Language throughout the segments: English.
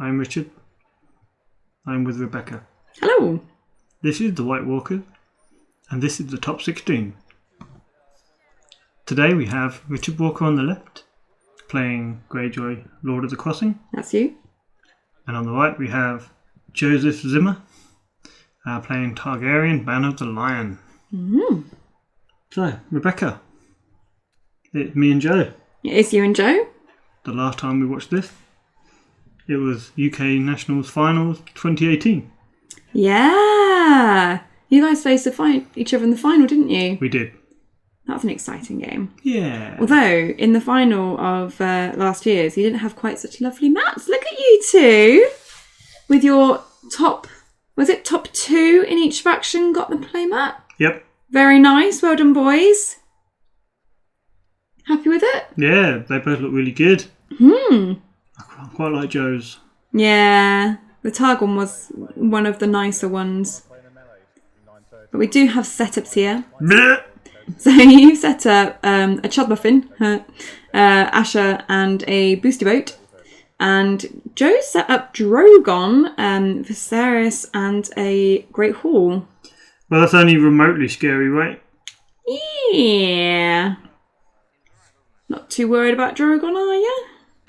I'm Richard. I'm with Rebecca. Hello. This is the White Walker, and this is the top 16. Today we have Richard Walker on the left, playing Greyjoy, Lord of the Crossing. That's you. And on the right we have Joseph Zimmer, playing Targaryen, Banner of the Lion. Mm-hmm. So, Rebecca, it's me and Joe. It is you and Joe. The last time we watched this, it was UK Nationals Finals 2018. Yeah. You guys faced each other in the final, didn't you? We did. That was an exciting game. Yeah. Although, in the final of last year's, you didn't have quite such lovely maps. Look at you two. With your top 2 in each faction got the play map? Yep. Very nice. Well done, boys. Happy with it? Yeah, they both look really good. Hmm. I quite like Joe's. Yeah. The Targ one was one of the nicer ones. But we do have setups here. Blech. So you've set up a Chud Muffin, Asher, and a Booster Boat. And Joe set up Drogon, Viserys, and a Great Hall. Well, that's only remotely scary, right? Yeah. Not too worried about Drogon, are you?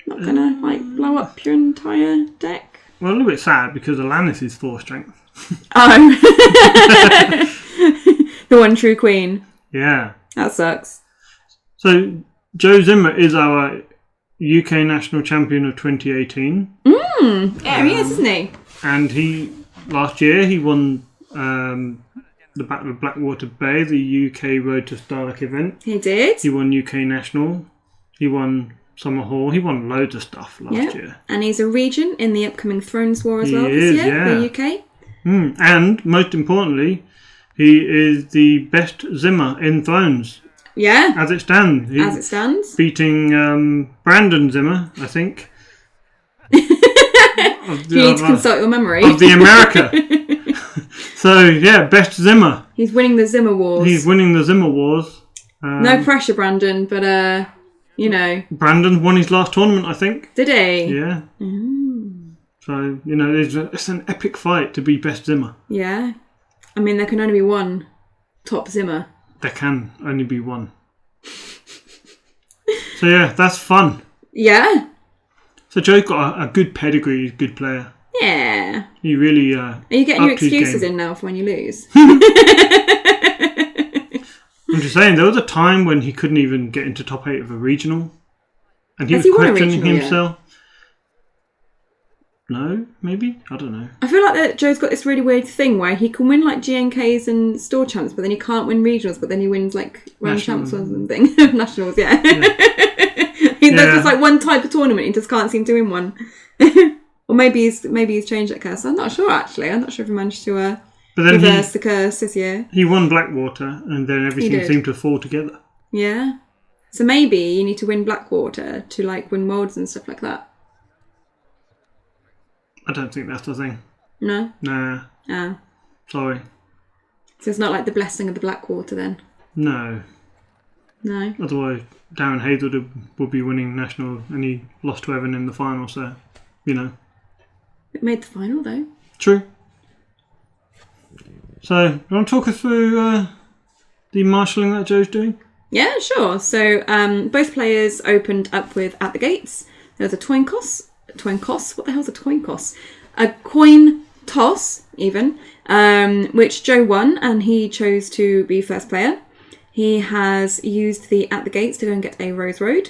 Not gonna, blow up your entire deck? Well, a little bit sad because Alanis is 4 strength. Oh. The one true queen. Yeah. That sucks. So, Joe Zimmer is our UK National Champion of 2018. Yeah, he is, isn't he? And last year, he won the Battle of Blackwater Bay, the UK Road to Starlock event. He did. He won UK National. He won Summer Hall. He won loads of stuff last year. And he's a regent in the upcoming Thrones War as well He is, this year yeah. for the UK. And, most importantly, he is the best Zimmer in Thrones. Yeah. As it stands. As it stands. Beating Brandon Zimmer, I think. You need to consult your memory. Of the America. So, yeah, best Zimmer. He's winning the Zimmer Wars. He's winning the Zimmer Wars. No pressure, Brandon, but, you know. Brandon won his last tournament, I think. Did he? Yeah. So, you know, it's an epic fight to be best Zimmer. Yeah. I mean, there can only be one top Zimmer. There can only be one. So, yeah, that's fun. Yeah. So, Joe's got a good pedigree, he's a good player. Yeah. He really... Are you getting your excuses in now for when you lose? I'm just saying, there was a time when he couldn't even get into top 8 of a regional. And he Has was he won a questioning regional himself. No, maybe? I don't know. I feel like that Joe's got this really weird thing where he can win like GNKs and store champs, but then he can't win regionals, but then he wins like round champs or something. Nationals, yeah. There's just like one type of tournament, he just can't seem to win one. Or maybe he's changed that curse. I'm not sure actually. I'm not sure if he managed to reverse the curse this year. He won Blackwater and then everything seemed to fall together. Yeah. So maybe you need to win Blackwater to like win worlds and stuff like that. I don't think that's the thing. No? Nah. Oh. Sorry. So it's not like the blessing of the Blackwater then? No. No? Otherwise, Darren Hayes would be winning national and he lost to Evan in the final, so, you know. It made the final though. True. So, you want to talk us through the marshalling that Joe's doing? Yeah, sure. So both players opened up with At the Gates. There was a coin toss. What the hell's a coin toss? A coin toss, even, which Joe won, and he chose to be first player. He has used the At the Gates to go and get a Rose Road,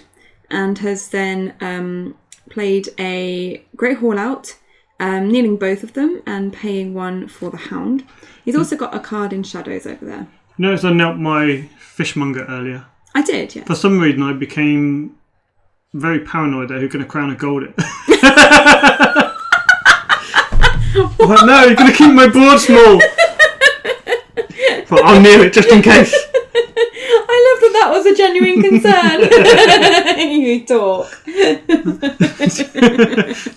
and has then played a Great Hall out, kneeling both of them and paying 1 for the Hound. He's also got a card in Shadows over there. You noticed I knelt my fishmonger earlier? I did, yeah. For some reason I became very paranoid that he was going to crown a gold it. Like, no, you're going to keep my board small. But I'll kneel it just in case. I love that was a genuine concern. You talk.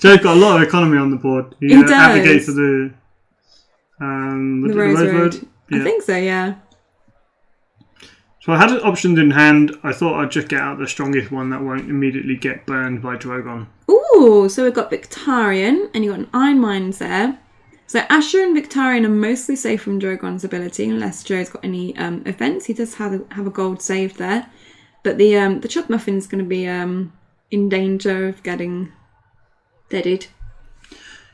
Joe's got a lot of economy on the board. He does. Advocate for the Rose Road. Yeah. I think so, yeah. So I had options in hand. I thought I'd just get out the strongest one that won't immediately get burned by Drogon. Ooh, Ooh, so we've got Victarion, and you've got an Iron Mines there. So Asher and Victarion are mostly safe from Drogon's ability, unless Joe's got any events. He does have a gold saved there. But the Chud Muffin's going to be in danger of getting deaded.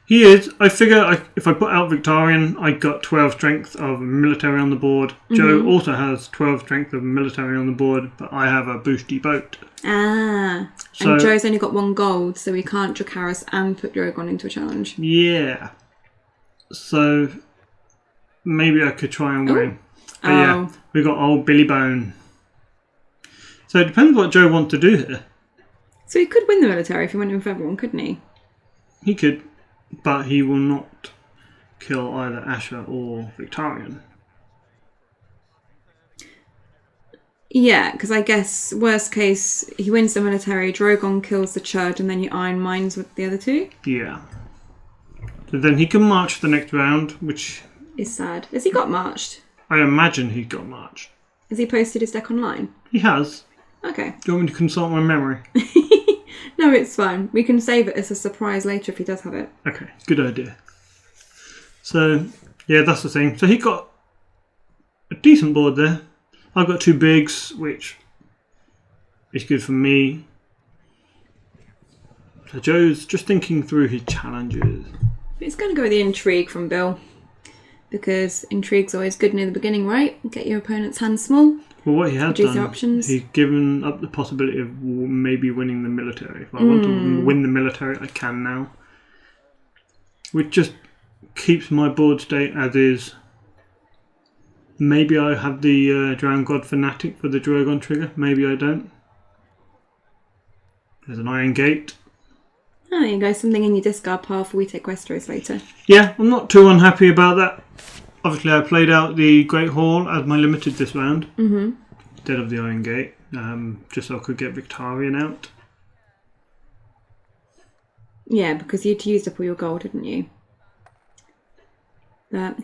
He is. I figure if I put out Victarion, I got 12 strength of military on the board. Mm-hmm. Joe also has 12 strength of military on the board, but I have a boosty boat. Ah. So, and Joe's only got 1 gold, so he can't Dracarys and put Drogon into a challenge. Yeah. So maybe I could try and win. But yeah, we got old Billy Bone. So it depends what Joe wants to do here. So he could win the military if he went in with everyone, couldn't he? He could, but he will not kill either Asher or Victarion. Yeah, because I guess worst case, he wins the military, Drogon kills the Chud, and then you Iron Mines with the other 2. Yeah. So then he can march the next round, which is sad. Has he got marched? I imagine he got marched. Has he posted his deck online? He has. Okay. Do you want me to consult my memory? No, it's fine. We can save it as a surprise later if he does have it. Okay, good idea. So, yeah, that's the thing. So he got a decent board there. I've got 2 bigs, which is good for me. So Joe's just thinking through his challenges. He's going to go with the intrigue from Bill. Because intrigue's always good near the beginning, right? Get your opponent's hand small. Well, what he has done, options. He's given up the possibility of maybe winning the military. If I want to win the military, I can now. Which just keeps my board state as is. Maybe I have the Drown God Fanatic for the Drogon trigger. Maybe I don't. There's an Iron Gate. Oh, there you go. Something in your discard pile for we take Westeros later. Yeah, I'm not too unhappy about that. Obviously, I played out the Great Hall as my limited this round. Mm-hmm. Instead of the Iron Gate. Just so I could get Victarion out. Yeah, because you'd used up all your gold, hadn't you?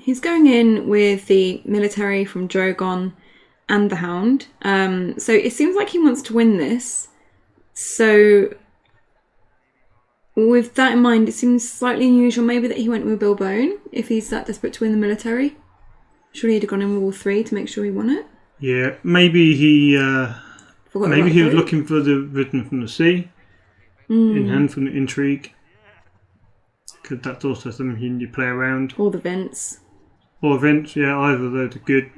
He's going in with the military from Drogon and the Hound. So it seems like he wants to win this. So with that in mind, it seems slightly unusual maybe that he went with Bill Bone if he's that desperate to win the military. Surely he'd have gone in with all 3 to make sure he won it. Yeah, maybe he was looking for the Written from the Sea in hand from the intrigue. Because that's also something you play around. Or the vents. Or events, yeah, either of those are good.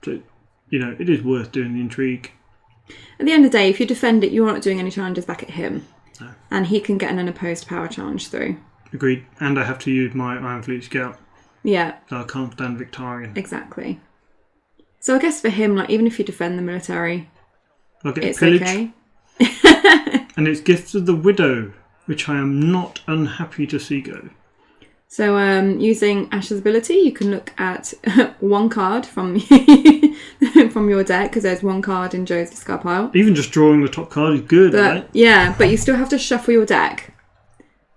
So, it is worth doing the intrigue. At the end of the day, if you defend it, you're not doing any challenges back at him. No. And he can get an unopposed power challenge through. Agreed. And I have to use my Iron Fleet Scout. Yeah. So I can't stand Victarion. Exactly. So I guess for him, even if you defend the military, it's pillage. Okay. And it's Gifts of the Widow, which I am not unhappy to see go. So using Asher's ability, you can look at 1 card from from your deck, because there's 1 card in Joe's discard pile. Even just drawing the top card is good, right? Yeah, but you still have to shuffle your deck.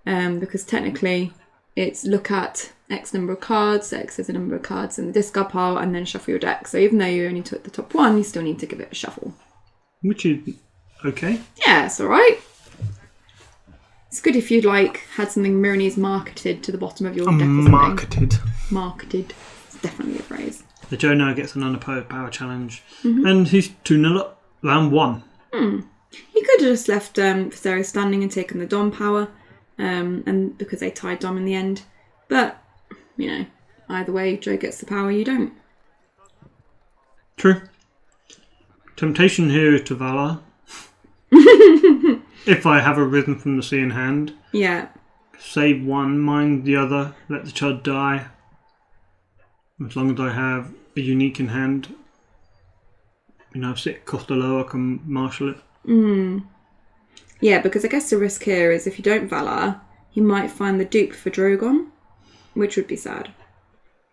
Because technically it's look at X number of cards, X is the number of cards in the discard pile, and then shuffle your deck. So even though you only took the top 1, you still need to give it a shuffle. Which is okay. Yeah, it's alright. It's good if you'd had something Myronese marketed to the bottom of your deck or something. Marketed. It's definitely a phrase. The Joe now gets an unopposed power challenge. Mm-hmm. And he's 2-0 up. Round 1. He could have just left Viserys standing and taken the Dom power. And because they tied Dom in the end. But, either way, Joe gets the power, you don't. True. Temptation here is to Valar. If I have a Rhythm from the Sea in hand. Yeah. Save 1, mind the other, let the Chud die. As long as I have a unique in hand. If sit Costa low, I can marshal it. Yeah, because I guess the risk here is if you don't Valar, he might find the dupe for Drogon, which would be sad.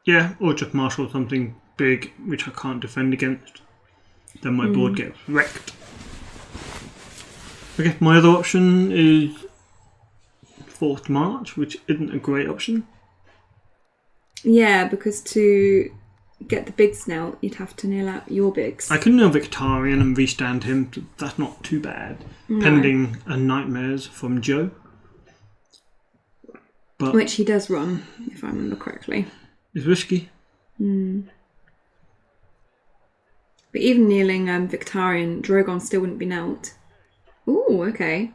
Yeah, or just marshal something big which I can't defend against. Then my board gets wrecked. Okay, my other option is Forced March, which isn't a great option. Yeah, because to get the bigs now, you'd have to kneel out your bigs. I could kneel Victarion and restand him. That's not too bad. No. Pending a Nightmares from Joe. But which he does run, if I remember correctly. It's risky. But even kneeling Victarion, Drogon still wouldn't be knelt. Ooh, okay.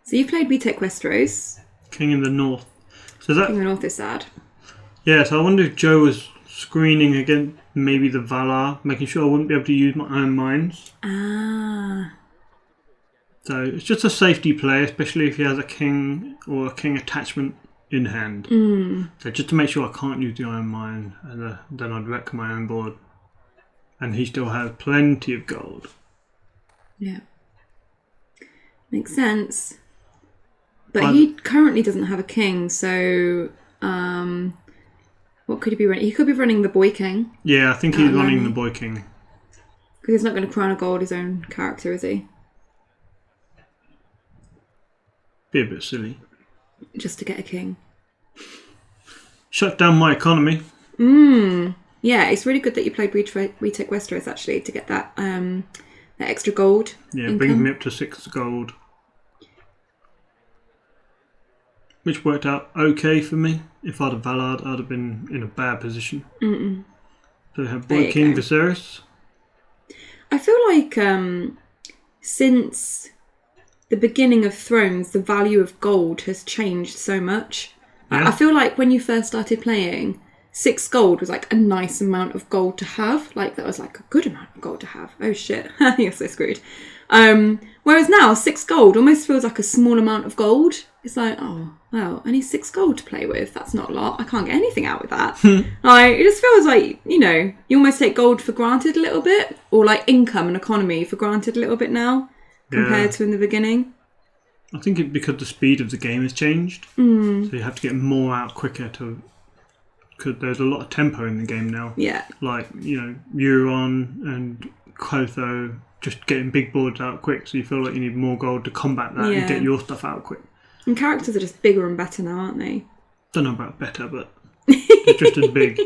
So you played We Take Westeros. King in the North. So that King in the North is sad. Yeah, so I wonder if Joe was screening against maybe the Valar, making sure I wouldn't be able to use my Iron Mines. Ah. So it's just a safety play, especially if he has a king or a king attachment in hand. So just to make sure I can't use the Iron Mine, and then I'd wreck my own board. And he still has plenty of gold. Yeah. Makes sense. But he currently doesn't have a king, so what could he be running? He could be running the Boy King. Yeah, I think he's running the Boy King. Because he's not going to crown a gold his own character, is he? Be a bit silly. Just to get a king. Shut down my economy. Yeah, it's really good that you played We Take Westeros, actually, to get that that extra gold. Yeah, income. brings me up to 6 gold. Which worked out okay for me. If I'd have Valar, I'd have been in a bad position. So we have Boy King Viserys. I feel like since the beginning of Thrones, the value of gold has changed so much. Yeah. I feel like when you first started playing, 6 gold was like a nice amount of gold to have. Like that was like a good amount of gold to have. Oh shit, you're so screwed. Whereas now 6 gold almost feels like a small amount of gold. It's like, oh well, I need 6 gold to play with. That's not a lot. I can't get anything out with that. Like it just feels like, you know, you almost take gold for granted a little bit, or like income and economy for granted a little bit now compared to in the beginning. I think it's because the speed of the game has changed. So you have to get more out quicker because there's a lot of tempo in the game now. Yeah. Like, you know, Euron and Clotho just getting big boards out quick, so you feel like you need more gold to combat that and get your stuff out quick. And characters are just bigger and better now, aren't they? Don't know about better, but they're just as big.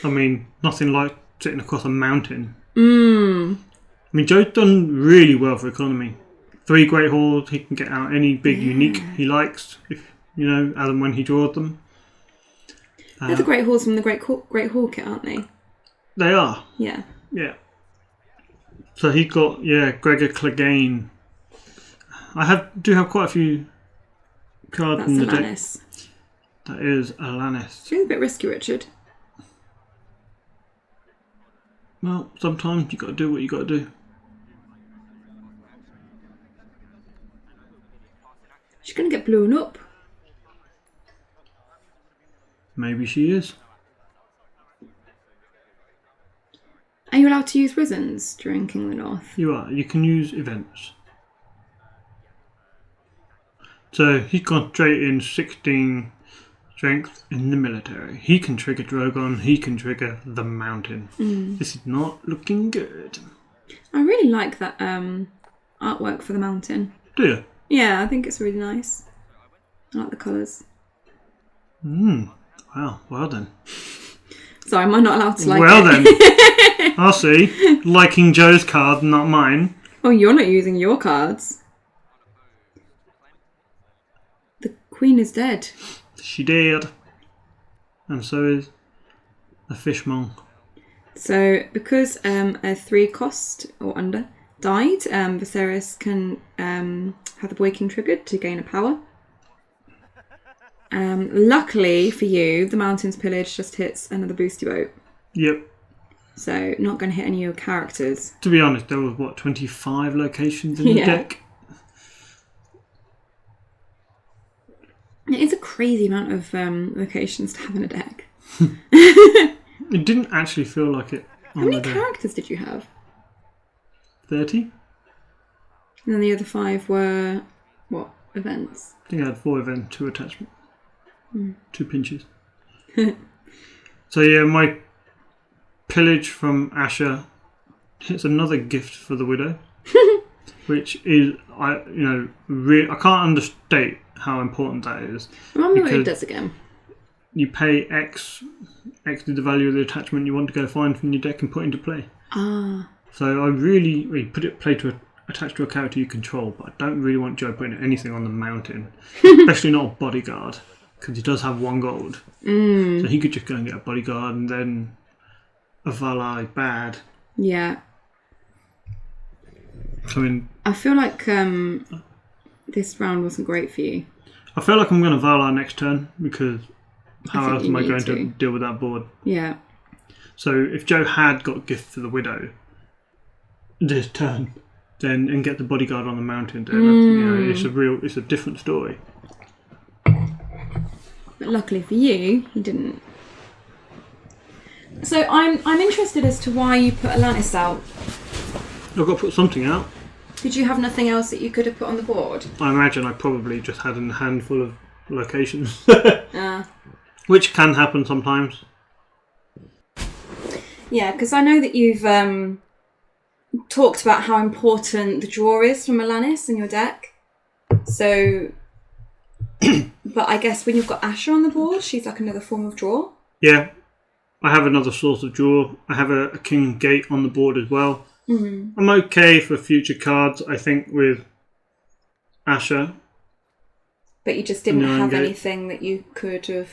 I mean, nothing like sitting across a mountain. I mean, Joe's done really well for economy. 3 Great Halls, he can get out any big unique he likes, if you know, as and when he draws them. They're the Great Halls from the Great Hall kit, aren't they? They are. Yeah. Yeah. So he got, Gregor Clegane. I do have quite a few cards That's in the Alanis. deck. That is Alanis. Feels a bit risky, Richard. Well, sometimes you got to do what you got to do. She's going to get blown up. Maybe she is. Are you allowed to use Risens during King of the North? You are. You can use events. So he's concentrating 16 strength in the military. He can trigger Drogon. He can trigger the mountain. This is not looking good. I really like that artwork for the mountain. Do you? Yeah, I think it's really nice. I like the colours. Wow. Well then. Sorry, am I not allowed to like well it? Then. I'll see. Liking Joe's card, not mine. Oh, you're not using your cards. The Queen is dead. She did. And so is the fishmonk. So, because a 3 cost or under died, Viserys can have the Boy King triggered to gain a power. Luckily for you, the Mountains Pillage just hits another boosty boat. Yep. So, not going to hit any of your characters. To be honest, there was, 25 locations in the deck? It is a crazy amount of locations to have in a deck. It didn't actually feel like it. How many characters did you have? 30? And then the other 5 were, what, events? I think I had 4 events, 2 attachment. 2 pinches. So yeah, my pillage from Asher hits another gift for the widow, which is I can't understate how important that is. Remind me what it does again. you pay X is the value of the attachment you want to go find from your deck and put into play. Ah. So attached to a character you control, but I don't really want Joe putting anything on the mountain, especially not a bodyguard, because he does have 1 gold. So he could just go and get a bodyguard and then a Valar is bad. Yeah. I mean, I feel like this round wasn't great for you. I feel like I'm going to Valar next turn, because how else am I going to to deal with that board? Yeah. So if Joe had got Gift for the Widow this turn, then and get the bodyguard on the mountain, then it's a different story. But luckily for you, he didn't. So I'm interested as to why you put Alanis out. I've got to put something out. Did you have nothing else that you could have put on the board? I imagine I probably just had a handful of locations. Ah. Which can happen sometimes. Yeah, because I know that you've talked about how important the draw is from Alanis in your deck. So, but I guess when you've got Asher on the board, she's like another form of draw. Yeah, I have another source of draw. I have a King Gate on the board as well. Mm-hmm. I'm okay for future cards, I think, with Asher. But you just didn't have anything that you could have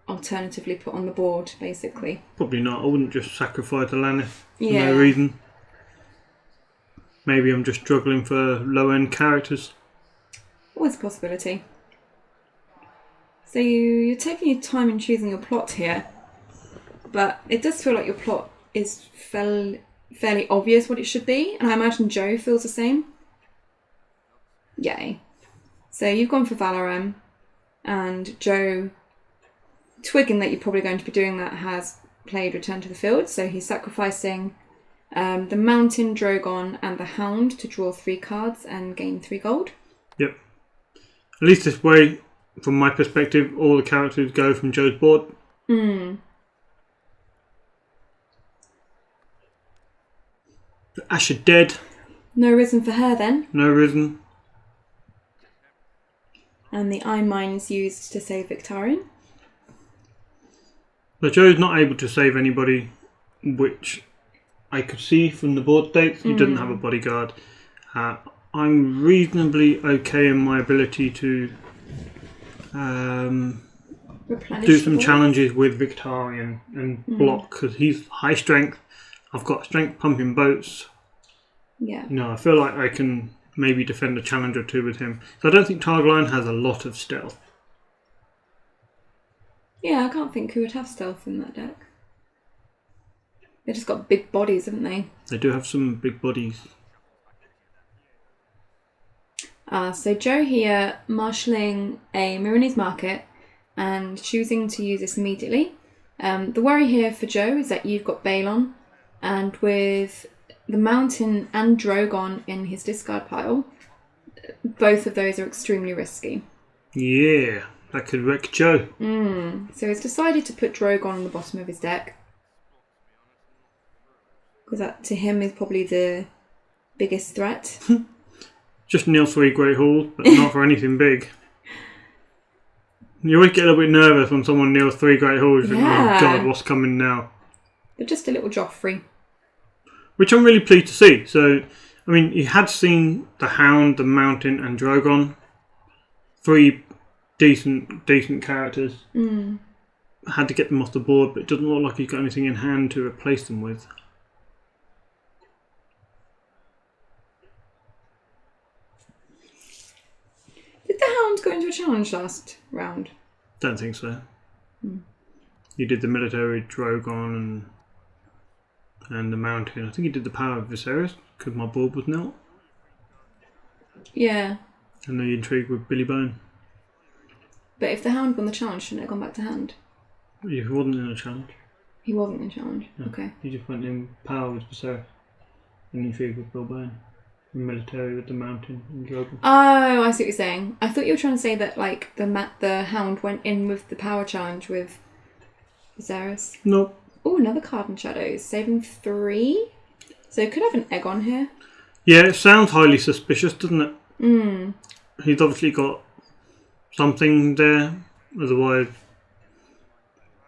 alternatively put on the board, basically. Probably not. I wouldn't just sacrifice Alanis for no reason. Maybe I'm just struggling for low-end characters. Always a possibility. So you're taking your time in choosing your plot here, but it does feel like your plot is fairly obvious what it should be, and I imagine Joe feels the same. Yay. So you've gone for Valorem, and Joe, twigging that you're probably going to be doing that, has played Return to the Field, so he's sacrificing the Mountain, Drogon, and the Hound to draw 3 cards and gain 3 gold. Yep. At least this way, from my perspective, all the characters go from Joe's board. Asher dead. No Risen for her then. No Risen. And the Eye Mine's used to save Victarion. But Joe's not able to save anybody, which I could see from the board states. He doesn't have a bodyguard. I'm reasonably okay in my ability to do some challenges with Victarion and block, because he's high strength. I've got strength pumping boats. Yeah. No, I feel like I can maybe defend a challenge or 2 with him. So I don't think Targ Lion has a lot of stealth. Yeah, I can't think who would have stealth in that deck. They've just got big bodies, haven't they? They do have some big bodies. So Joe here, marshalling a Myrini's Market and choosing to use this immediately. The worry here for Joe is that you've got Balon, and with the Mountain and Drogon in his discard pile, both of those are extremely risky. Yeah, that could wreck Joe. So he's decided to put Drogon on the bottom of his deck, because that to him is probably the biggest threat. Just kneel 3 Great Halls, but not for anything big. You always get a little bit nervous when someone kneels 3 Great Halls. You think, oh God, what's coming now? But just a little Joffrey. Which I'm really pleased to see. So, I mean, you had seen the Hound, the Mountain, and Drogon. 3 decent characters. Had to get them off the board, but it doesn't look like he's got anything in hand to replace them with. Did the Hound go into a challenge last round? Don't think so. You did the military Drogon and the Mountain. I think you did the Power of Viserys, because my board was nil. Yeah. And the intrigue with Billy Bone. But if the Hound won the challenge, shouldn't it have gone back to hand? He wasn't in a challenge. He wasn't in challenge? No. Okay. He just went in Power with Viserys. And intrigue with Bill Bone. And military with the Mountain and Drogon. Oh, I see what you're saying. I thought you were trying to say that like the Hound went in with the Power challenge with Viserys. No. Oh, another card in Shadows. Saving 3? So it could have an egg on here. Yeah, it sounds highly suspicious, doesn't it? He's obviously got something there. Otherwise,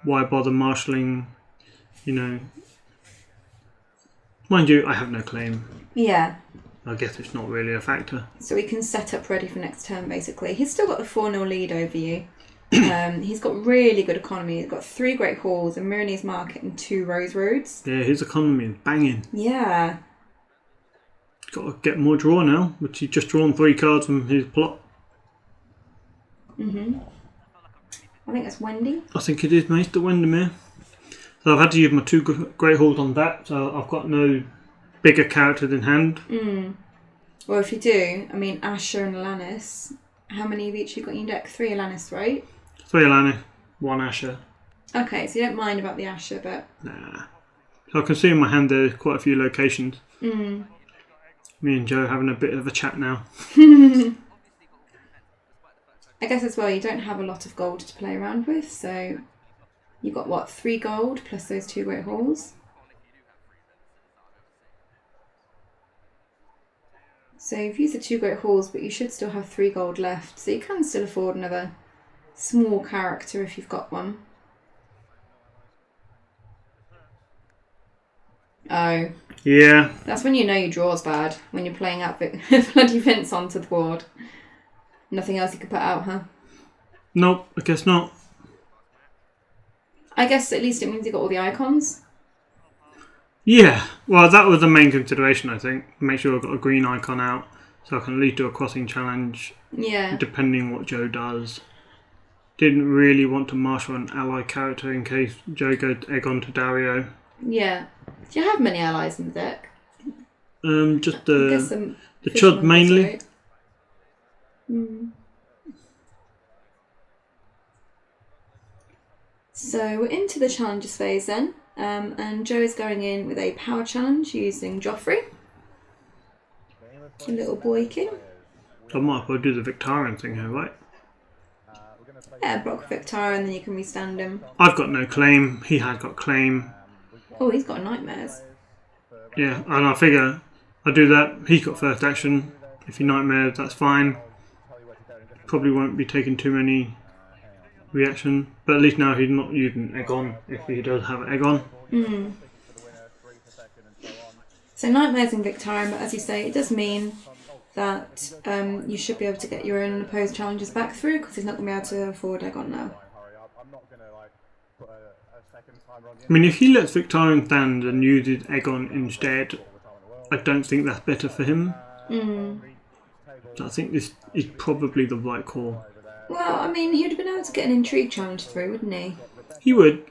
why bother marshalling, you know... Mind you, I have no claim. Yeah. I guess it's not really a factor. So he can set up ready for next turn, basically. He's still got the 4-0 lead over you. He's got really good economy. He's got 3 Great Halls, a Myronese Market and 2 Rose Roads. Yeah, his economy is banging. Yeah. Got to get more draw now, which he's just drawn 3 cards from his plot. I think that's Wendy. I think it is Maester Windermere. So I've had to use my 2 Great Halls on that, so I've got no bigger characters in hand. Well, if you do, I mean, Asher and Alanis. How many of each you got in your deck? 3 Alanis, right? 3 Alanis, 1 Asher. Okay, so you don't mind about the Asher, but... Nah. So I can see in my hand there's quite a few locations. Me and Joe having a bit of a chat now. I guess as well, you don't have a lot of gold to play around with, so... You've got, what, 3 gold plus those 2 Great Halls? So you've used the 2 Great Halls, but you should still have 3 gold left. So you can still afford another small character if you've got one. Oh. Yeah. That's when you know your draw's bad. When you're playing out bloody Vince onto the board. Nothing else you could put out, huh? Nope, I guess not. I guess at least it means you got all the icons. Yeah, well, that was the main consideration, I think. Make sure I've got a green icon out so I can at least do a crossing challenge. Yeah. Depending what Joe does. Didn't really want to marshal an ally character in case Joe goes Egon to Dario. Yeah. Do you have many allies in the deck? Just the Chud Chud mainly. Right? So we're into the challenges phase then. And Joe is going in with a power challenge using Joffrey. A little boykin. I might as well do the Victorian thing here, right? Yeah, block Victar and then you can restand him. I've got no claim. He has got claim. Oh, he's got nightmares. Yeah, and I figure I do that. He's got first action. If he nightmares, that's fine. Probably won't be taking too many reaction, but at least now he's not using Egon if he does have Egon. So nightmares in Victorian, but as you say, it does mean that you should be able to get your own unopposed challenges back through because he's not going to be able to afford Egon now. I mean, if he lets Victorian stand and uses Egon instead, I don't think that's better for him. So I think this is probably the right call. Well, I mean, he would have been able to get an intrigue challenge through, wouldn't he? He would,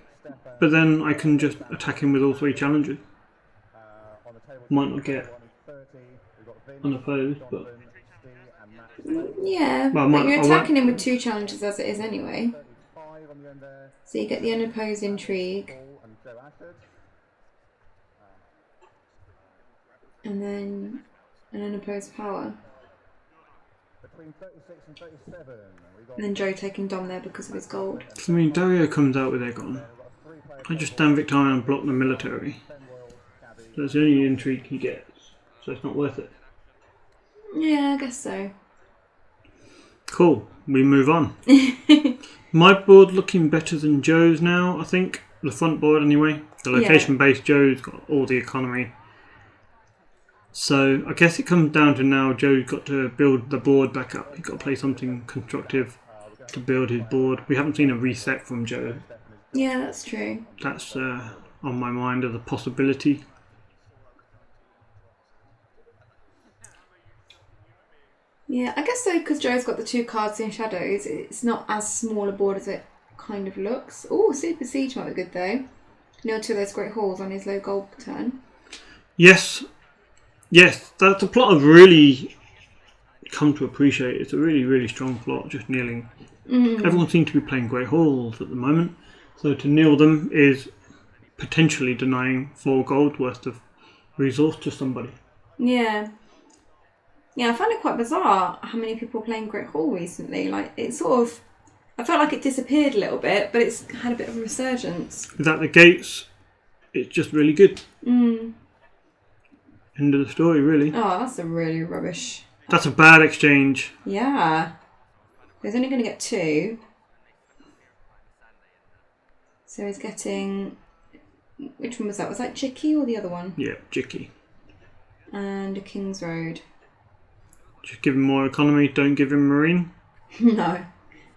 but then I can just attack him with all 3 challenges. Might not get unopposed, but... Yeah, well, but you're attacking him with 2 challenges as it is anyway. So you get the unopposed intrigue. And then an unopposed power. And then Joe taking Dom there because of his gold. I mean, Dario comes out with Egon. I just stand Victorian and block the military. So it's the only intrigue he gets. So it's not worth it. Yeah, I guess so. Cool. We move on. My board looking better than Joe's now, I think. The front board anyway. The location-based Joe's got all the economy. So I guess it comes down to now Joe's got to build the board back up. He's got to play something constructive to build his board. We haven't seen a reset from Joe. Yeah, that's true. That's on my mind as a possibility. Yeah, I guess so, because Joe's got the 2 cards in shadows, it's not as small a board as it kind of looks. Oh, Super Siege might be good though. Nil 2 of those Great Halls on his low gold turn. Yes. Yes, that's a plot I've really come to appreciate. It's a really, really strong plot, just kneeling. Everyone seems to be playing Great Halls at the moment. So to kneel them is potentially denying 4 gold worth of resource to somebody. Yeah. Yeah, I found it quite bizarre how many people are playing Great Hall recently. Like, it sort of... I felt like it disappeared a little bit, but it's had a bit of a resurgence. Without the gates, it's just really good. End of the story, really. Oh, that's a really rubbish... That's a bad exchange. Yeah. He's only going to get 2. So he's getting... Which one was that? Was that Chicky or the other one? Yeah, Jicky. And a King's Road. Just give him more economy, don't give him Marine. No.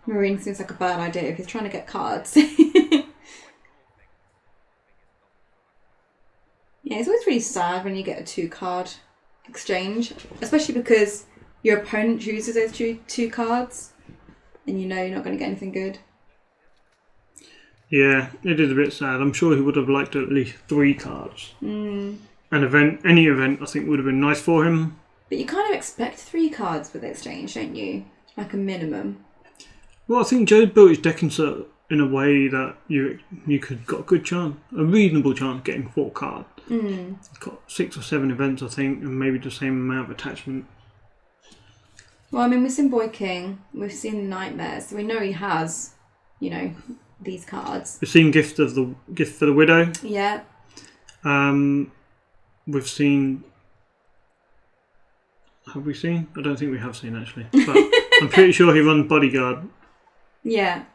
Marine seems like a bad idea if he's trying to get cards. Yeah, it's always really sad when you get a 2-card exchange, especially because your opponent chooses those two cards and you know you're not going to get anything good. Yeah, it is a bit sad. I'm sure he would have liked at least 3 cards. Mm. Any event, I think would have been nice for him. But you kind of expect 3 cards with exchange, don't you? Like a minimum. Well, I think Joe's built his deck in a way that you could got a good chance, a reasonable chance of getting 4 cards. Mm. He's got 6 or 7 events, I think, and maybe the same amount of attachment. Well, I mean, we've seen Boy King, we've seen Nightmares, so we know he has, these cards. We've seen Gift for the Widow. Yeah. We've seen. Have we seen? I don't think we have seen actually, but I'm pretty sure he runs Bodyguard. Yeah.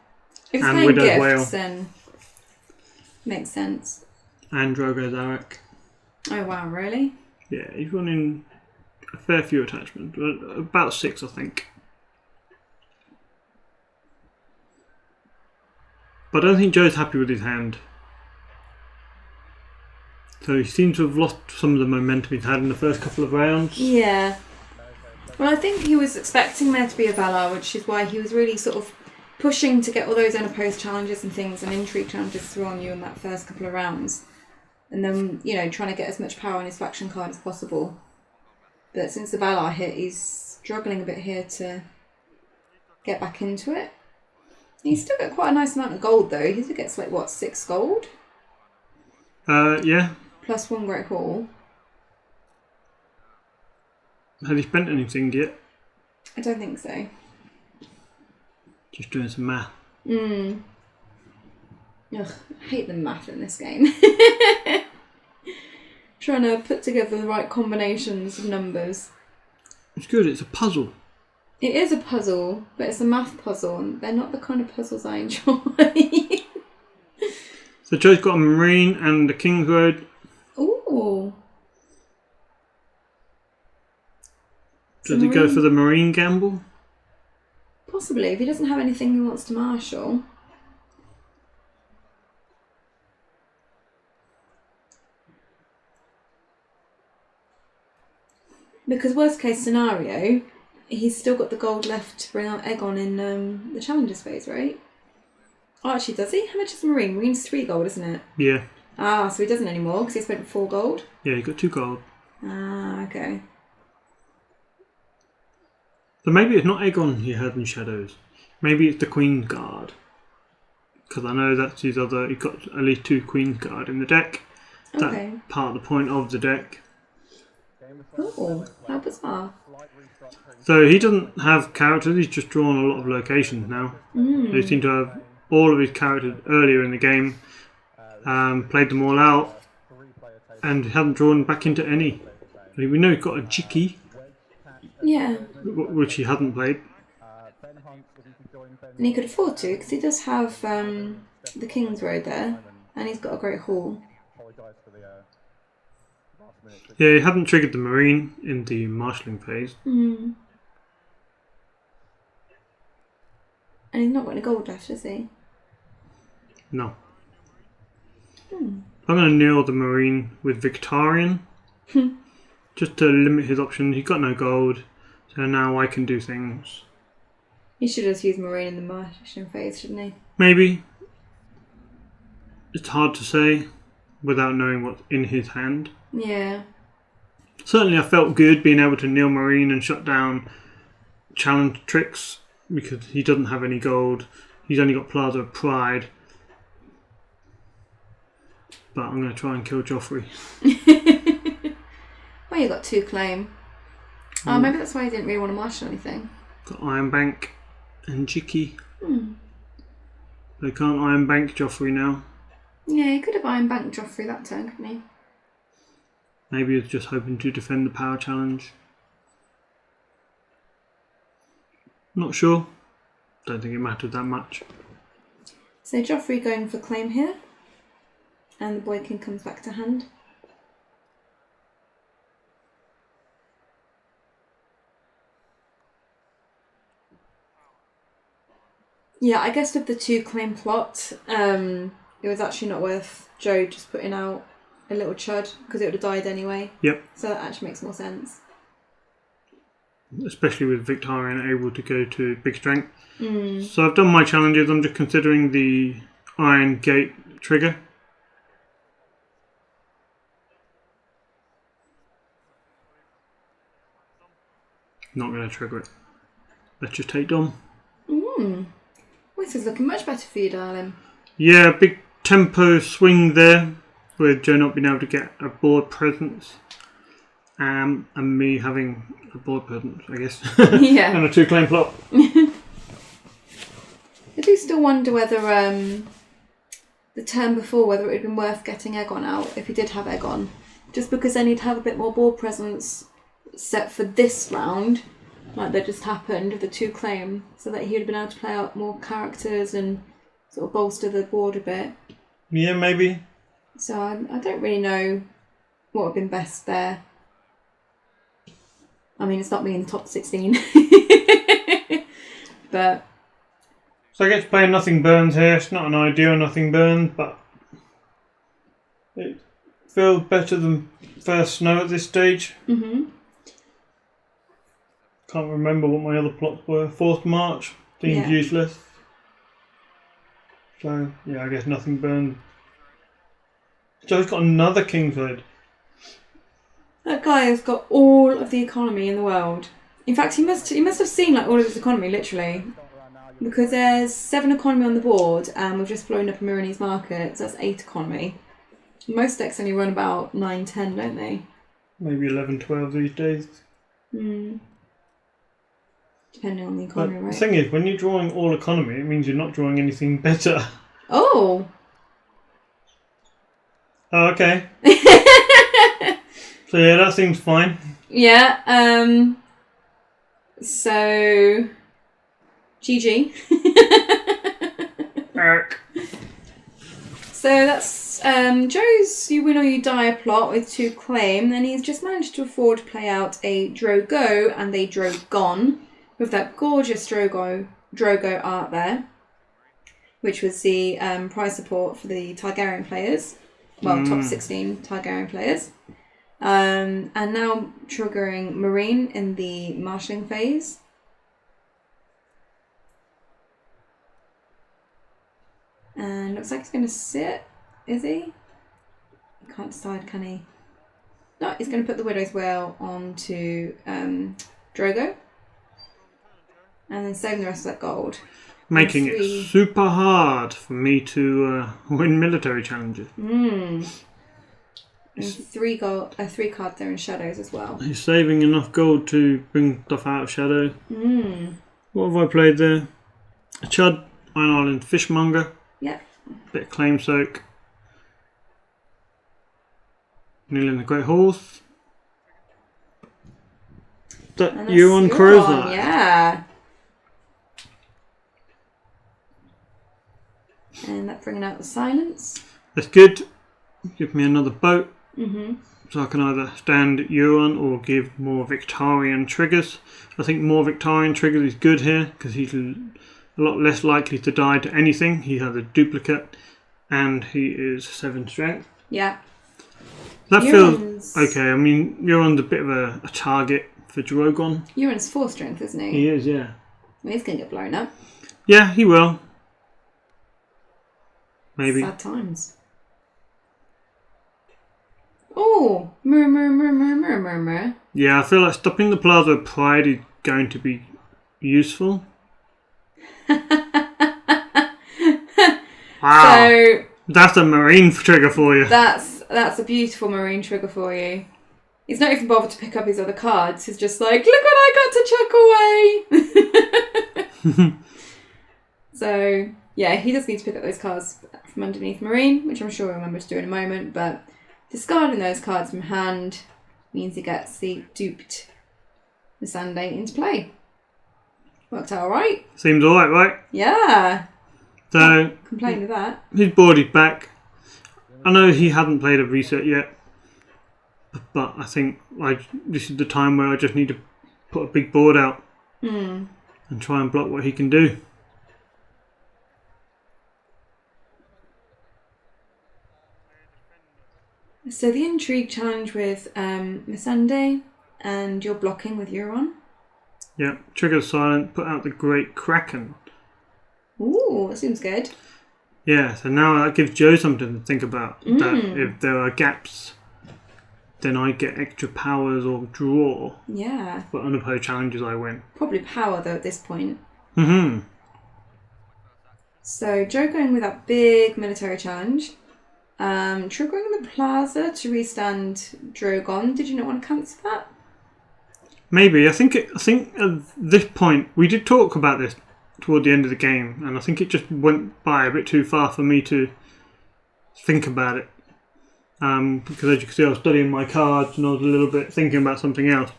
If it's And playing Widow's gifts, Wail. then makes sense. And Drogo Zarek. Oh wow, really? Yeah, he's running a fair few attachments, about 6, I think. But I don't think Joe's happy with his hand. So he seems to have lost some of the momentum he's had in the first couple of rounds. Yeah. Well, I think he was expecting there to be a Valar, which is why he was really sort of pushing to get all those unopposed challenges and things and intrigue challenges through on you in that first couple of rounds. And then, trying to get as much power on his faction card as possible. But since the Valar hit, he's struggling a bit here to get back into it. He's still got quite a nice amount of gold, though. He gets, 6 gold? Yeah. Plus 1 Great Hall. Has he spent anything yet? I don't think so. Just doing some math. Ugh, I hate the math in this game. Trying to put together the right combinations of numbers. It's good, it's a puzzle. It is a puzzle, but it's a math puzzle, and they're not the kind of puzzles I enjoy. So Joe's got a Marine and a King's Road. Ooh. Does he go for the Marine gamble? Possibly, if he doesn't have anything he wants to marshal. Because worst case scenario, he's still got the gold left to bring out Aegon in the Challengers phase, right? Oh, actually, does he? How much is Marine? Marine's 3 gold, isn't it? Yeah. Ah, so he doesn't anymore because he spent 4 gold? Yeah, he got 2 gold. Ah, okay. So maybe it's not Aegon he had in Shadows. Maybe it's the Queen's Guard. Because I know that's his other... He's got at least 2 Queen's Guard in the deck. Okay. That's part of the point of the deck. Oh, how bizarre. So he doesn't have characters, he's just drawn a lot of locations now. So he seemed to have all of his characters earlier in the game, played them all out, and hasn't drawn back into any. We know he's got a Jicky, Yeah. which he hadn't played. And he could afford to because he does have the King's Road there, and he's got a Great Hall. Yeah, he hadn't triggered the Marine in the marshalling phase. And he's not got any gold left, has he? No. I'm going to kneel the Marine with Victorian. Just to limit his options. He's got no gold, so now I can do things. He should have used Marine in the marshalling phase, shouldn't he? Maybe. It's hard to say without knowing what's in his hand. Yeah. Certainly I felt good being able to kneel Marine and shut down challenge tricks because he doesn't have any gold. He's only got Plaza of Pride. But I'm going to try and kill Joffrey. Well, you got 2 claim. Oh, maybe that's why he didn't really want to marshal anything. Got Iron Bank and Jicky. They can't Iron Bank Joffrey now. Yeah, he could have Iron Bank Joffrey that turn, couldn't he? Maybe he's just hoping to defend the power challenge. Not sure. Don't think it mattered that much. So Joffrey going for claim here. And the Boy King comes back to hand. Yeah, I guess with the 2 claim plot, it was actually not worth Joe just putting out a little chud because it would have died anyway. Yep. So that actually makes more sense. Especially with Victorian able to go to big strength. Mm. So I've done my challenges. I'm just considering the Iron Gate trigger. Not going to trigger it. Let's just take Dom. Well, this is looking much better for you, darling. Yeah, big tempo swing there with Joe not being able to get a board presence. And me having a board presence, I guess. Yeah. And a 2 claim plot. I do still wonder whether the turn before, whether it would have been worth getting Aegon out if he did have Aegon. Just because then he'd have a bit more board presence set for this round, like that just happened with the 2 claim, so that he would have been able to play out more characters and sort of bolster the board a bit. Yeah, maybe. So I don't really know what would have been best there. I mean, it's not me in the top 16. But... So I get to play Nothing Burns here. It's not an ideal Nothing Burns, but it feels better than First Snow at this stage. Mm-hmm. Can't remember what my other plots were. 4th March seems useless. So, yeah, I guess Nothing Burns. Joe's got another Kingswood. That guy has got all of the economy in the world. In fact, he must have seen like all of his economy, literally. Because there's 7 economy on the board and we've just blown up a Marinese market, so that's 8 economy. Most decks only run about 9, 10, don't they? Maybe 11, 12 these days. Depending on the economy, right? The thing is, when you're drawing all economy, it means you're not drawing anything better. Oh! Oh, okay. So yeah, that seems fine. Yeah, so... GG. So that's Joe's You Win or You Die plot with 2 claim. Then he's just managed to afford to play out a Drogo and a Drogon with that gorgeous Drogo art there, which was the prize support for the Targaryen players. Well, top 16 Targaryen players. And now triggering Marine in the marshalling phase. And looks like he's going to sit, is he? Can't decide, can he? No, he's going to put the Widow's Wail onto Drogo. And then saving the rest of that gold. Making it super hard for me to win military challenges. And 3 cards there in shadows as well. He's saving enough gold to bring stuff out of shadow. What have I played there? A Chud, Iron Island Fishmonger. Yep. Bit of Claim Soak. Kneeling the Great Horse. That Euron Crowslight. Yeah. And that's bringing out the silence. That's good. Give me another boat. So I can either stand Euron or give more Victorian triggers. I think more Victorian triggers is good here because he's a lot less likely to die to anything. He has a duplicate and he is 7 strength. Yeah. That feels okay. I mean, Euron's a bit of a target for Drogon. Euron's 4 strength, isn't he? He is, yeah. I mean, he's going to get blown up. Yeah, he will. Maybe. Sad times. Oh, mirror. Yeah, I feel like stopping the Plaza of Pride is going to be useful. Wow. So that's a Marine trigger for you. That's a beautiful Marine trigger for you. He's not even bothered to pick up his other cards. He's just like, look what I got to chuck away. So, yeah, he does need to pick up those cards from underneath Marine, which I'm sure he'll remember to do in a moment, but discarding those cards from hand means he gets the duped Missandei into play. Worked out alright. Seems alright, right? Yeah. So complain with that. his board is back. I know he hadn't played a reset yet, but I think this is the time where I just need to put a big board out and try and block what he can do. So the intrigue challenge with Missandei, and you're blocking with Euron. Yeah, trigger silent, put out the Great Kraken. Ooh, that seems good. Yeah, so now that gives Joe something to think about. That if there are gaps, then I get extra powers or draw. Yeah. For unopposed challenges, I win. Probably power, though, at this point. Mm-hmm. So Joe going with that big military challenge. Triggering the plaza to restand Drogon. Did you not want to cancel that? Maybe. I think at this point, we did talk about this toward the end of the game, and I think it just went by a bit too far for me to think about it. Because as you can see, I was studying my cards and I was a little bit thinking about something else.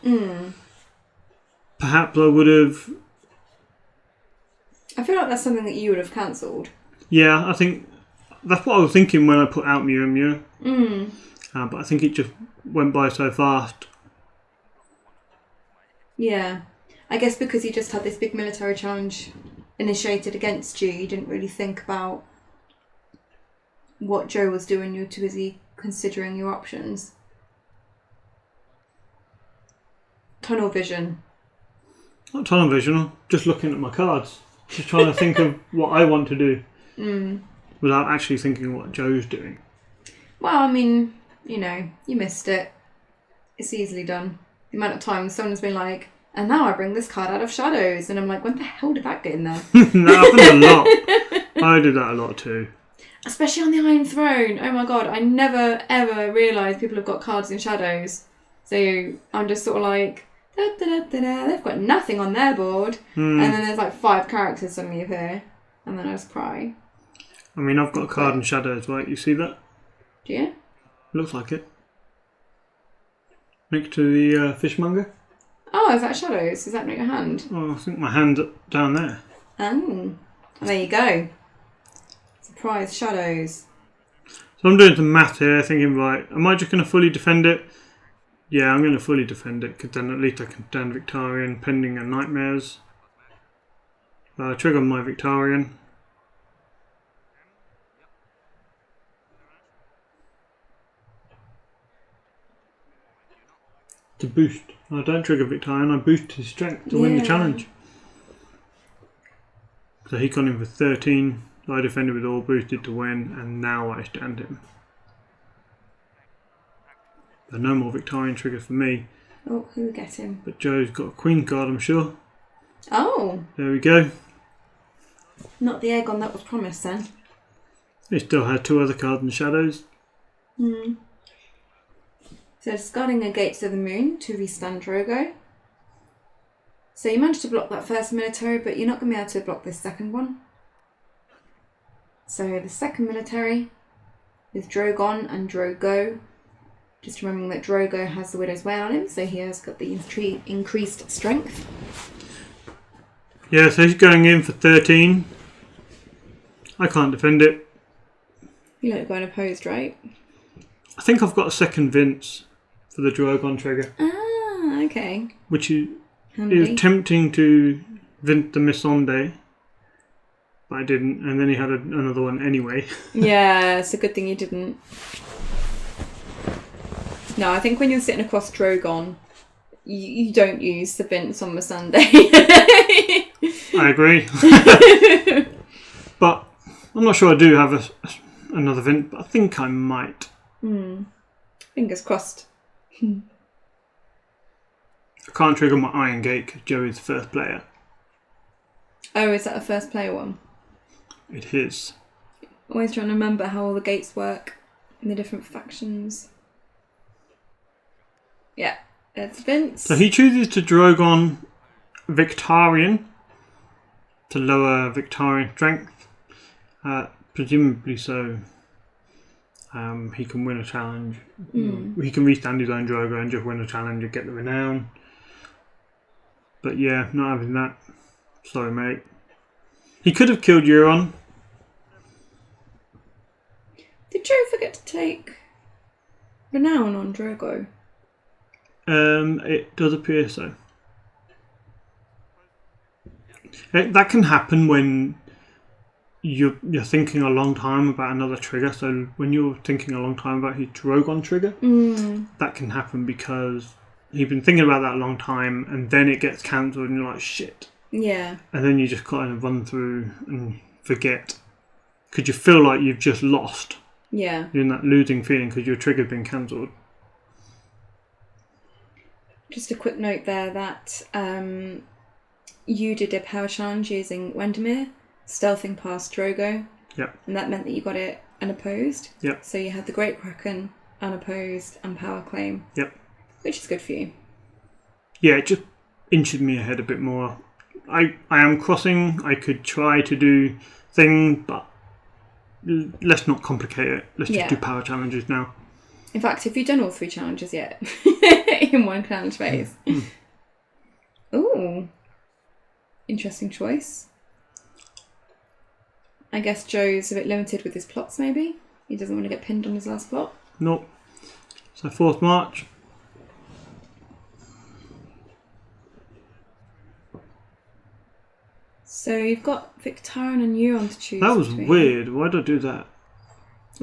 Perhaps I would have... I feel like that's something that you would have cancelled. Yeah, I think that's what I was thinking when I put out Mew and Mew. But I think it just went by so fast. Yeah. I guess because you just had this big military challenge initiated against you, you didn't really think about what Joe was doing. You were too busy considering your options. Tunnel vision. Not tunnel vision, I'm just looking at my cards. Just trying to think of what I want to do. Without actually thinking what Joe's doing. Well, I mean, you know, you missed it. It's easily done. The amount of times someone's been like, and now I bring this card out of shadows. And I'm like, when the hell did that get in there? That happened a lot. I did that a lot too. Especially on the Iron Throne. Oh my god, I never ever realised people have got cards in shadows. So I'm just sort of like, da, da, da, da, da. They've got nothing on their board. And then there's like 5 characters suddenly appear. And then I just cry. I mean, I've got a card in shadows, right? You see that? Do you? Looks like it. Next to the fishmonger. Oh, is that shadows? Is that not your hand? Oh, I think my hand's down there. Oh, there you go. Surprise shadows. So I'm doing some math here, thinking, right, am I just going to fully defend it? Yeah, I'm going to fully defend it, because then at least I can stand Victarion pending a Nightmares. Trigger my Victarion. To boost. I don't trigger Victarion, I boost his strength to win the challenge. So he got in for 13, I defended with all boosted to win, and now I stand him. But no more Victarion triggers for me. Oh, who will get him? But Joe's got a Queen card, I'm sure. Oh! There we go. Not the Aegon that was promised then. He still had 2 other cards in shadows. So discarding a Gates of the Moon to restand Drogo. So you managed to block that first military, but you're not going to be able to block this second one. So the second military with Drogon and Drogo. Just remembering that Drogo has the Widow's Wail on him, so he has got the increased strength. Yeah, so he's going in for 13. I can't defend it. You don't go unopposed, right? I think I've got a second Vince for the Drogon trigger. Ah, okay. Which is tempting to Vince the Missandei, but I didn't, and then he had another one anyway. Yeah, it's a good thing you didn't. No, I think when you're sitting across Drogon, you don't use the Vince on Missandei. I agree. But I'm not sure I do have another Vince, but I think I might. Fingers crossed. I can't trigger my Iron Gate because Joey's the first player. Oh, is that a first player one? It is. Always trying to remember how all the gates work in the different factions. Yeah, it's Vince. So he chooses to Drogon Victarion to lower Victarion strength. Presumably so. He can win a challenge. He can restand his own Drogo and just win a challenge and get the renown. But yeah, not having that. Sorry, mate. He could have killed Euron, Did Joe forget to take Renown on Drogo? It does appear so. That can happen when you're thinking a long time about another trigger. So when you're thinking a long time about his Drogon trigger, that can happen because you've been thinking about that a long time, and then it gets cancelled, and you're like, shit. Yeah. And then you just kind of run through and forget. Because you feel like you've just lost. Yeah. You're in that losing feeling because your trigger's been cancelled. Just a quick note there that you did a power challenge using Wendemere, stealthing past Drogo. Yep. And that meant that you got it unopposed. Yep. So you had the Great Kraken unopposed and power claim. Yep. Which is good for you. Yeah, it just inches me ahead a bit more. I am crossing. I could try to do things, but let's not complicate it. Let's just do power challenges now. In fact, have you done all 3 challenges yet? In one challenge phase. Ooh. Interesting choice. I guess Joe's a bit limited with his plots, maybe? He doesn't want to get pinned on his last plot? Nope. So 4th March. So you've got Victarion and Euron to choose That was between. weird. Why did I do that?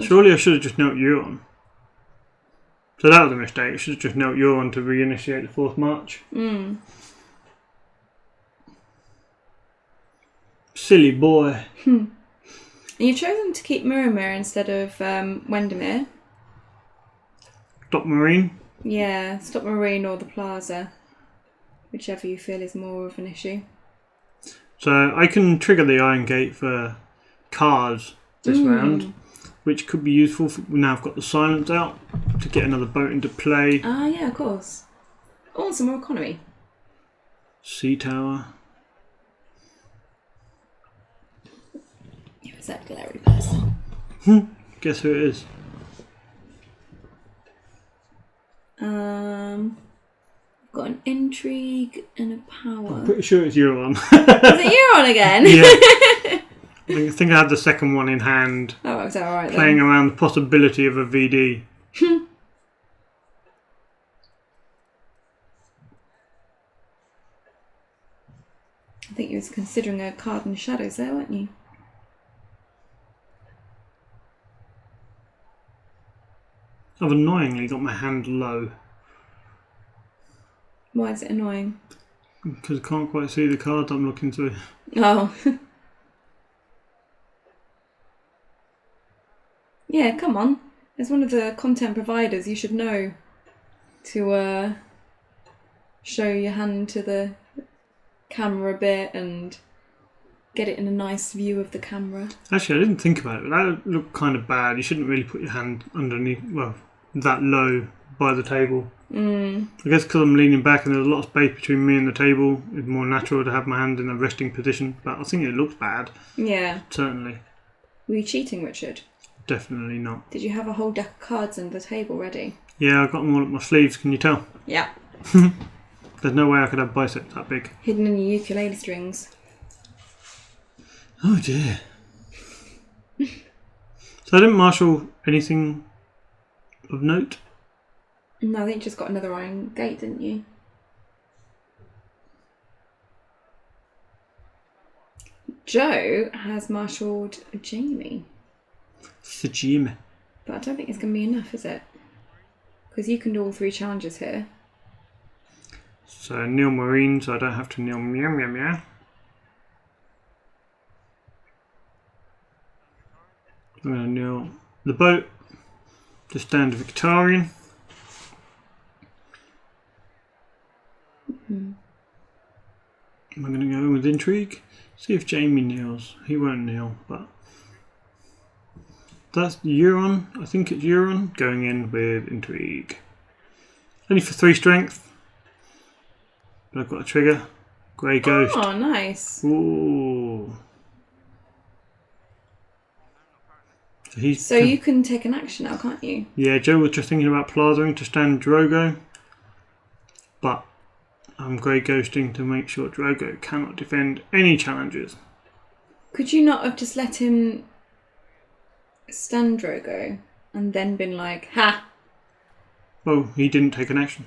Surely I should have just knelt Euron. So that was a mistake. I should have just knelt Euron to reinitiate the 4th March. Silly boy. And you've chosen to keep Miramir instead of Wendemere. Stop Marine. Yeah, stop Marine or the Plaza. Whichever you feel is more of an issue. So I can trigger the Iron Gate for cars this round, which could be useful. Now I've got the silence out to get another boat into play. Ah, yeah, of course. Oh, some more economy. Sea Tower. Who's that glary person? Guess who it is? I've got an intrigue and a power. Pretty sure it's Euron. Is it Euron again? Yeah. I think I had the second one in hand. Oh, is that alright then? Playing around the possibility of a VD. I think you was considering a card in the shadows there, weren't you? I've annoyingly got my hand low. Why is it annoying? Because I can't quite see the cards I'm looking through. Oh. Yeah, come on. As one of the content providers, you should know to show your hand to the camera a bit and get it in a nice view of the camera. Actually, I didn't think about it, but that looked kind of bad. You shouldn't really put your hand underneath, well, that low by the table. I guess because I'm leaning back and there's a lot of space between me and the table, it's more natural to have my hand in a resting position. But I think it looks bad. Yeah. Certainly. Were you cheating, Richard? Definitely not. Did you have a whole deck of cards under the table ready? Yeah, I've got them all up my sleeves, can you tell? Yeah. There's no way I could have biceps that big. Hidden in your ukulele strings. Oh dear. So I didn't marshal anything of note? No, I think you just got another Iron Gate, didn't you? Joe has marshalled Jamie. Sajima. But I don't think it's going to be enough, is it? Because you can do all 3 challenges here. So Neil Marine, so I don't have to Neil meow meow meow. I'm going to kneel the boat, the stand Victorian. I'm going to go with intrigue. See if Jamie kneels. He won't kneel, but that's Euron. I think it's Euron going in with intrigue. Only for 3 strength, but I've got a trigger. Grey Ghost. Oh, nice. Ooh. So you can take an action now, can't you? Yeah, Joe was just thinking about plazaing to stand Drogo, but I'm Grey Ghosting to make sure Drogo cannot defend any challenges. Could you not have just let him stunned Drogo and then been like, ha! Well, he didn't take an action.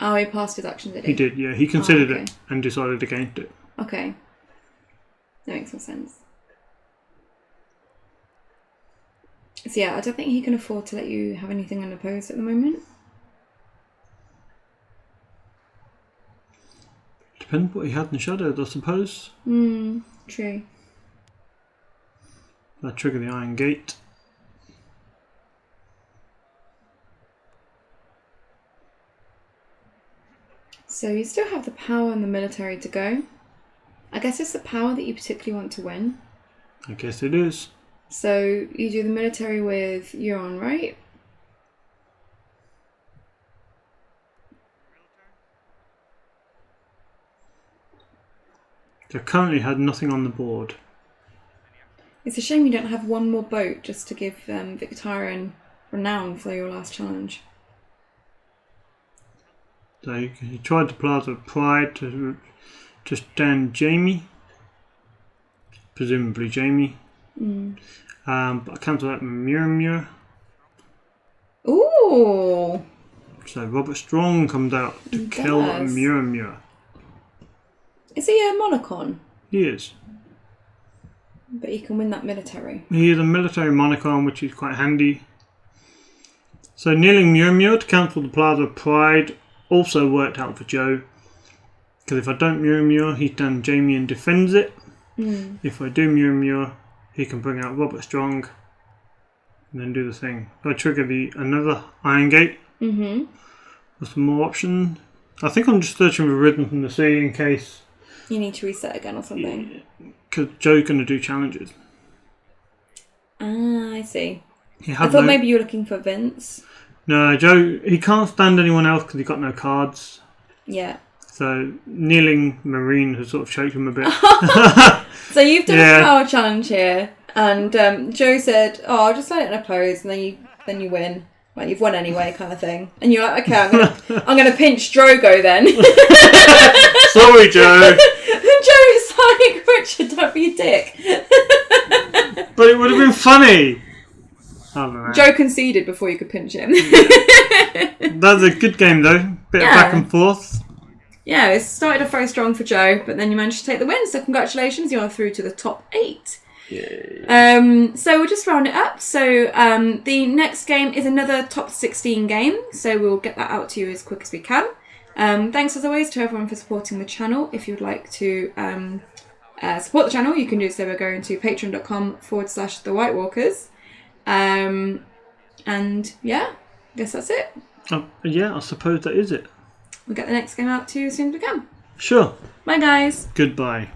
Oh, he passed his action, did he? He did, yeah. He considered okay. it and decided against it. Okay. That makes more sense. So yeah, I don't think he can afford to let you have anything unopposed at the moment. Depends what he had in Shadowed, I suppose. True. I trigger the Iron Gate. So you still have the power and the military to go. I guess it's the power that you particularly want to win. I guess it is. So you do the military with Euron, right? I currently had nothing on the board. It's a shame you don't have one more boat just to give Victarion renown for your last challenge. So he tried to Plaza of Pride to stand Jamie. Presumably Jamie. But I cancelled that Muir. Ooh! So Robert Strong comes out to kill Muir. Is he a Monarchon? He is. But he can win that military. He is a military Monarchon, which is quite handy. So kneeling Muir to cancel the Plaza of Pride also worked out for Joe. Because if I don't Muir, he's done Jamie and defends it. If I do Muir, he can bring out Robert Strong and then do the thing. I trigger another Iron Gate for some more options. I think I'm just searching for Rhythm from the Sea in case. You need to reset again or something. Because Joe's going to do challenges. Ah, I see. I thought maybe you were looking for Vince. No, Joe, he can't stand anyone else because he's got no cards. Yeah. So kneeling Marine has sort of choked him a bit. So you've done a power challenge here, and Joe said, "Oh, I'll just let it in a pose, and then you win. Well, you've won anyway, kind of thing." And you're like, "Okay, I'm gonna pinch Drogo then." Sorry, Joe. And Joe's like, "Richard, don't be a dick." But it would have been funny. I don't know. Joe conceded before you could pinch him. That's a good game though. Bit of back and forth. Yeah, it started off very strong for Joe, but then you managed to take the win. So congratulations, you are through to the top 8. Yay. So we'll just round it up. So the next game is another top 16 game. So we'll get that out to you as quick as we can. Thanks as always to everyone for supporting the channel. If you'd like to support the channel, you can do so by going to patreon.com/The White Walkers. And yeah, I guess that's it. Yeah, I suppose that is it. We'll get the next game out to you as soon as we can. Sure. Bye, guys. Goodbye.